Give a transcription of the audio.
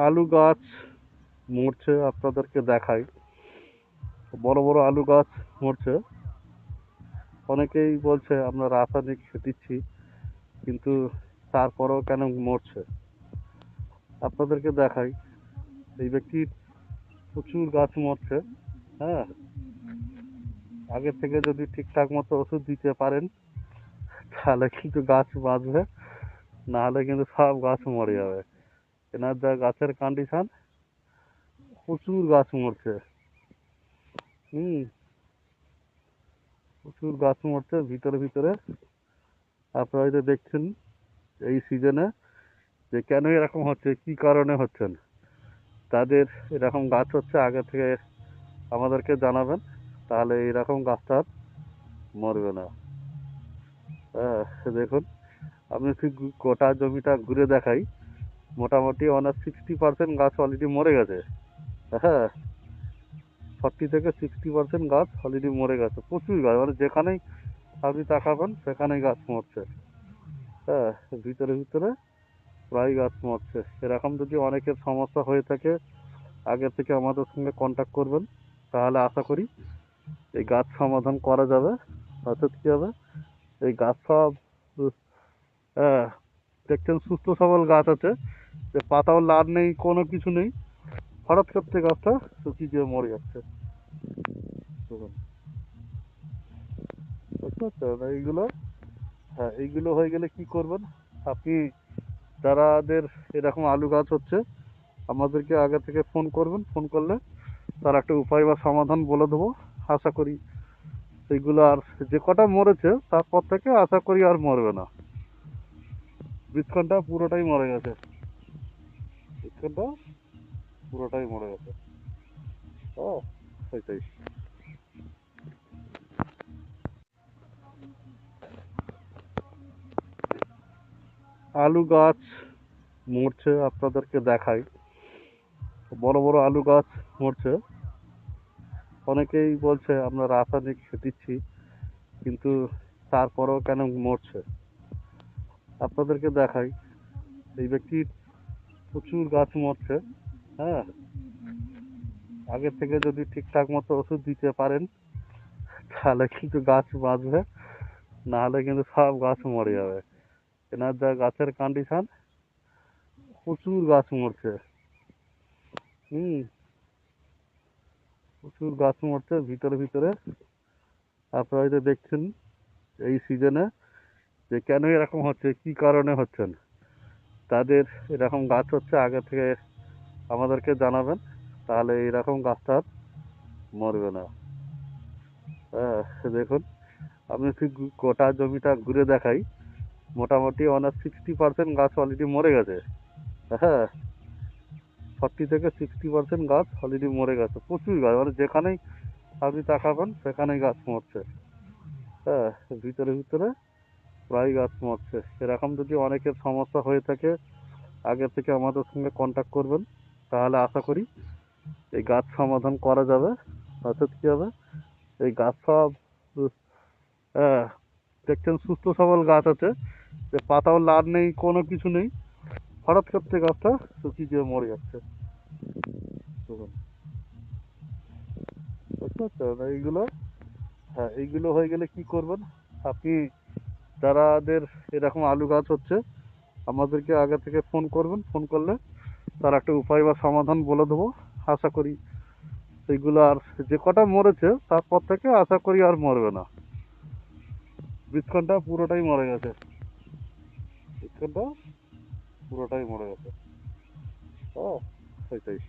আলু গাছ মরছে, আপনাদেরকে দেখাই। বড় বড় আলু গাছ মরছে। অনেকেই বলছে আমরা রাসায়নিক দিচ্ছি, কিন্তু তারপরেও কেন মরছে আপনাদেরকে দেখাই। এই ব্যক্তির প্রচুর গাছ মরছে। হ্যাঁ, আগে থেকে যদি ঠিকঠাক মতো ওষুধ দিতে পারেন তাহলে কিন্তু গাছ বাঁচবে, না হলে কিন্তু সব গাছ মরে যাবে। এনার যা গাছের কন্ডিশন, প্রচুর গাছ মরছে। হুম, প্রচুর গাছ মরছে ভিতরে ভিতরে। আপনারা হয়তো দেখছেন এই সিজনে যে কেন এরকম হচ্ছে, কি কারণে হচ্ছেন। তাদের এরকম গাছ হচ্ছে আগে থেকে আমাদেরকে জানাবেন, তাহলে এরকম গাছটা আর মরবে না। হ্যাঁ, দেখুন, আমি ঠিক গোটা জমিটা ঘুরে দেখাই। মোটামুটি 60% গাছ অলরেডি মরে গেছে। হ্যাঁ, 40 থেকে 60% গাছ অলরেডি মরে গেছে। প্রচুর গাছ, মানে যেখানেই আপনি তাকাবেন সেখানেই গাছ মরছে। হ্যাঁ, ভিতরে ভিতরে প্রায় গাছ মরছে। এরকম যদি অনেকের সমস্যা হয়ে থাকে, আগে থেকে আমাদের সঙ্গে কন্ট্যাক্ট করবেন, তাহলে আশা করি এই গাছ সমাধান করা যাবে। অর্থাৎ কী হবে, এই গাছ সব হ্যাঁ, দেখছেন সুস্থ সবল গাছ আছে, যে পাতাও লাল নেই, কোনো কিছু নেই, হঠাৎ করতে গাছটা শুকিয়ে গিয়ে মরে যাচ্ছে। দেখুন, বুঝতে পারছেন এইগুলো? হ্যাঁ, এইগুলো হয়ে গেলে কি করবেন আপনি? যারাদের এরকম আলু গাছ হচ্ছে, আমাদেরকে আগে থেকে ফোন করবেন। ফোন করলে তার একটা উপায় বা সমাধান বলে দেবো। আশা করি সেইগুলো আর, যে কটা মরেছে তারপর থেকে আশা করি আর মরবে না। বৃক্ষণটা পুরোটাই মরে গেছে। বৃক্ষণটা পুরোটাই মরে গেছে। ও, সেটাই। আলু গাছ মরছে, আপনাদেরকে দেখাই। বড় বড় আলু গাছ মরছে। অনেকেই বলছে আমরা রাসায়নিক দিচ্ছি, কিন্তু তারপরেও কেন মরছে আপনাদেরকে দেখাই। এই ব্যক্তির প্রচুর গাছ মরছে। হ্যাঁ, আগে থেকে যদি ঠিকঠাক মতো ওষুধ দিতে পারেন তাহলে কিন্তু গাছ বাঁচবে, না হলে কিন্তু সব গাছ মরে যাবে। এনার যা গাছের কন্ডিশন, প্রচুর গাছ মরছে। হুম, প্রচুর গাছ মরছে ভিতরে ভিতরে। আপনারা হয়তো দেখছেন এই সিজনে যে কেন এরকম হচ্ছে, কি কারণে হচ্ছেন। তাদের এরকম গাছ হচ্ছে আগে থেকে আমাদেরকে জানাবেন, তাহলে এরকম গাছটা আর মরবে না। হ্যাঁ, দেখুন, আমি ঠিক গোটা জমিটা ঘুরে দেখাই। মোটামুটি 60% গাছ অলরেডি মরে গেছে। হ্যাঁ, 40 থেকে 60% গাছ অলরেডি মরে গেছে। প্রচুর গাছ, মানে যেখানেই আপনি তাকাবেন সেখানেই গাছ মরছে। হ্যাঁ, ভিতরে ভিতরে প্রায় গাছ মরছে। এরকম যদি অনেকের সমস্যা হয়ে থাকে, আগে থেকে আমাদের সঙ্গে কন্ট্যাক্ট করবেন, তাহলে আশা করি এই গাছ সমাধান করা যাবে। অর্থাৎ কী হবে, এই গাছ সব হ্যাঁ, দেখছেন সুস্থ সবল গাছ আছে, যে পাতাও লাল নেই, কোনো কিছু নেই, হঠাৎ করতে গাছটা শুকিয়ে গিয়ে মরে যাচ্ছে। দেখুন, বুঝতে পারছেন এইগুলো? হ্যাঁ, এইগুলো হয়ে গেলে কি করবেন আপনি? যারাদের এরকম আলু গাছ হচ্ছে, আমাদেরকে আগে থেকে ফোন করবেন। ফোন করলে তার একটা উপায় বা সমাধান বলে দেবো। আশা করি সেইগুলো আর, যে কটা মরেছে তারপর থেকে আশা করি আর মরবে না। বৃক্ষণটা পুরোটাই মরে গেছে। বৃক্ষণটা পুরোটাই মরে গেছে। ও, সেটাই।